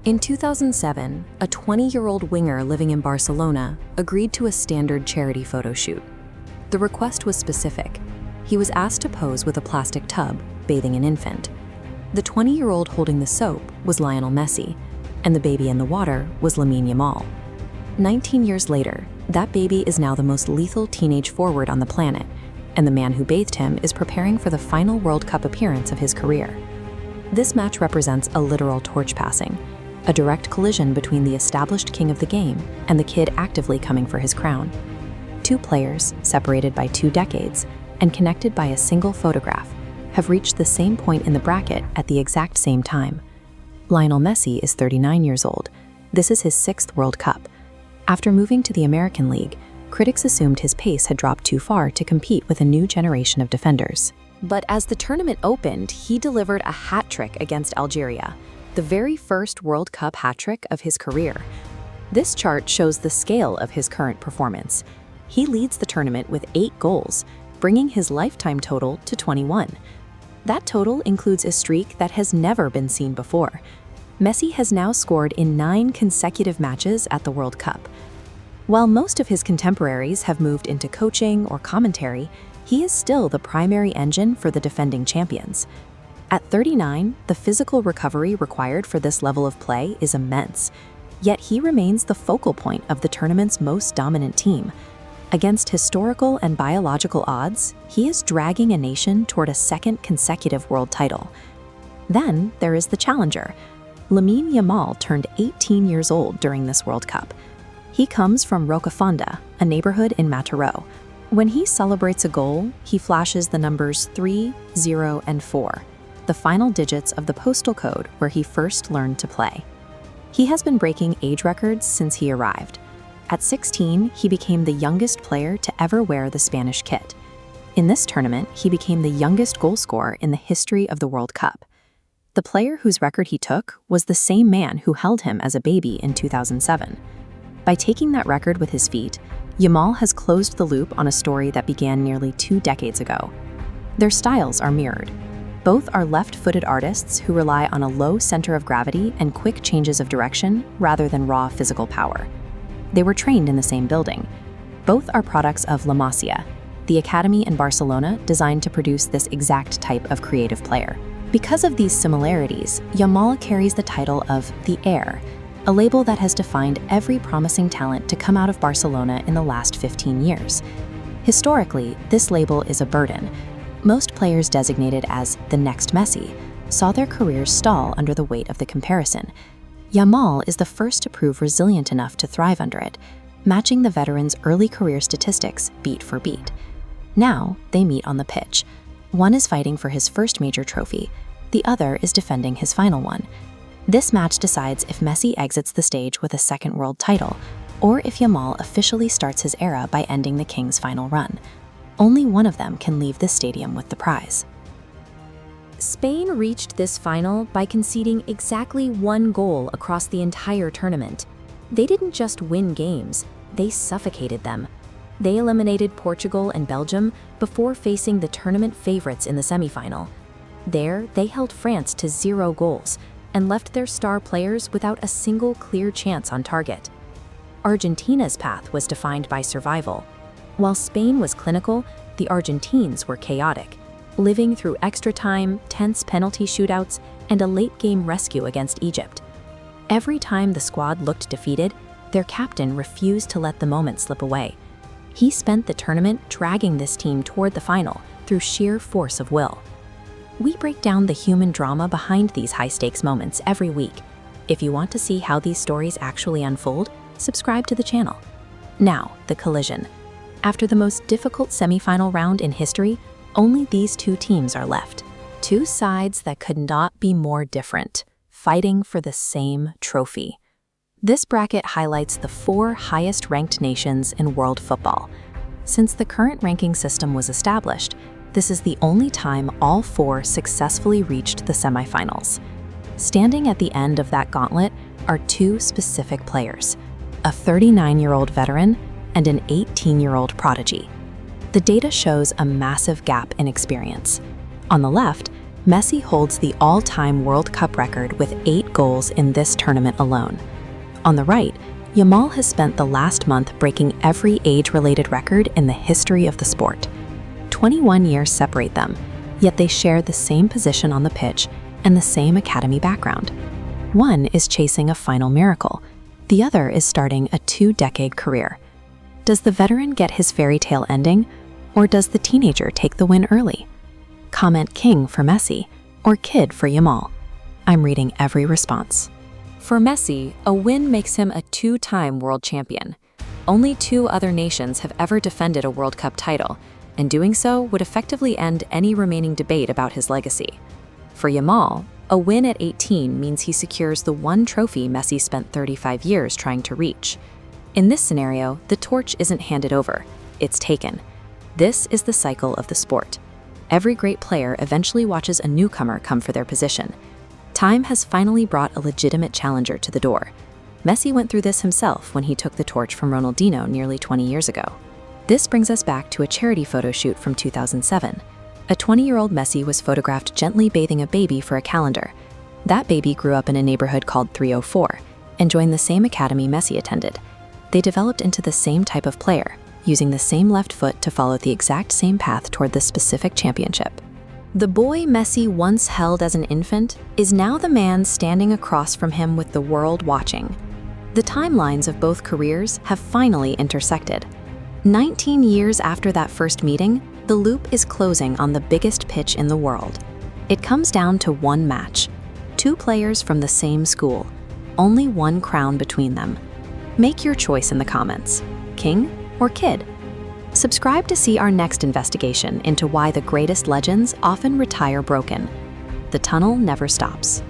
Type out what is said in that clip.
In 2007, a 20-year-old winger living in Barcelona agreed to a standard charity photo shoot. The request was specific. He was asked to pose with a plastic tub, bathing an infant. The 20-year-old holding the soap was Lionel Messi, and the baby in the water was Lamine Yamal. 19 years later, that baby is now the most lethal teenage forward on the planet, and the man who bathed him is preparing for the final World Cup appearance of his career. This match represents a literal torch passing, a direct collision between the established king of the game and the kid actively coming for his crown. Two players, separated by 2 decades and connected by a single photograph, have reached the same point in the bracket at the exact same time. Lionel Messi is 39 years old. This is his 6th World Cup. After moving to the American League, critics assumed his pace had dropped too far to compete with a new generation of defenders. But as the tournament opened, he delivered a hat trick against Algeria, the very first World Cup hat trick of his career. This chart shows the scale of his current performance. He leads the tournament with 8 goals, bringing his lifetime total to 21. That total includes a streak that has never been seen before. Messi has now scored in 9 consecutive matches at the World Cup. While most of his contemporaries have moved into coaching or commentary, he is still the primary engine for the defending champions. At 39, the physical recovery required for this level of play is immense, yet he remains the focal point of the tournament's most dominant team. Against historical and biological odds, he is dragging a nation toward a 2nd consecutive world title. Then there is the challenger. Lamine Yamal turned 18 years old during this World Cup. He comes from Rocafonda, a neighborhood in Mataró. When he celebrates a goal, he flashes the numbers 3, 0, and 4, the final digits of the postal code where he first learned to play. He has been breaking age records since he arrived. At 16, he became the youngest player to ever wear the Spanish kit. In this tournament, he became the youngest goalscorer in the history of the World Cup. The player whose record he took was the same man who held him as a baby in 2007. By taking that record with his feet, Yamal has closed the loop on a story that began nearly 2 decades ago. Their styles are mirrored. Both are left-footed artists who rely on a low center of gravity and quick changes of direction rather than raw physical power. They were trained in the same building. Both are products of La Masia, the academy in Barcelona designed to produce this exact type of creative player. Because of these similarities, Yamal carries the title of the Heir, a label that has defined every promising talent to come out of Barcelona in the last 15 years. Historically, this label is a burden. Most players designated as the next Messi saw their careers stall under the weight of the comparison. Yamal is the first to prove resilient enough to thrive under it, matching the veteran's early career statistics beat for beat. Now, they meet on the pitch. One is fighting for his first major trophy, the other is defending his final one. This match decides if Messi exits the stage with a 2nd world title, or if Yamal officially starts his era by ending the King's final run. Only one of them can leave the stadium with the prize. Spain reached this final by conceding exactly 1 goal across the entire tournament. They didn't just win games, they suffocated them. They eliminated Portugal and Belgium before facing the tournament favorites in the semifinal. There, they held France to 0 goals and left their star players without a single clear chance on target. Argentina's path was defined by survival. While Spain was clinical, the Argentines were chaotic, living through extra time, tense penalty shootouts, and a late-game rescue against Egypt. Every time the squad looked defeated, their captain refused to let the moment slip away. He spent the tournament dragging this team toward the final through sheer force of will. We break down the human drama behind these high-stakes moments every week. If you want to see how these stories actually unfold, subscribe to the channel. Now, the collision. After the most difficult semifinal round in history, only these 2 teams are left. 2 sides that could not be more different, fighting for the same trophy. This bracket highlights the 4 highest-ranked nations in world football. Since the current ranking system was established, this is the only time all 4 successfully reached the semifinals. Standing at the end of that gauntlet are 2 specific players, a 39-year-old veteran and an 18-year-old prodigy. The data shows a massive gap in experience. On the left, Messi holds the all-time World Cup record with 8 goals in this tournament alone. On the right, Yamal has spent the last month breaking every age-related record in the history of the sport. 21 years separate them, yet they share the same position on the pitch and the same academy background. One is chasing a final miracle. The other is starting a 2-decade career. Does the veteran get his fairy tale ending, or does the teenager take the win early? Comment king for Messi or kid for Yamal. I'm reading every response. For Messi, a win makes him a 2-time world champion. Only 2 other nations have ever defended a World Cup title, and doing so would effectively end any remaining debate about his legacy. For Yamal, a win at 18 means he secures the one trophy Messi spent 35 years trying to reach. In this scenario, the torch isn't handed over, it's taken. This is the cycle of the sport. Every great player eventually watches a newcomer come for their position. Time has finally brought a legitimate challenger to the door. Messi went through this himself when he took the torch from Ronaldinho nearly 20 years ago. This brings us back to a charity photo shoot from 2007. A 20-year-old Messi was photographed gently bathing a baby for a calendar. That baby grew up in a neighborhood called 304 and joined the same academy Messi attended. They developed into the same type of player, using the same left foot to follow the exact same path toward this specific championship. The boy Messi once held as an infant is now the man standing across from him with the world watching. The timelines of both careers have finally intersected. 19 years after that first meeting, the loop is closing on the biggest pitch in the world. It comes down to one match. 2 players from the same school. Only one crown between them. Make your choice in the comments. King or kid? Subscribe to see our next investigation into why the greatest legends often retire broken. The tunnel never stops.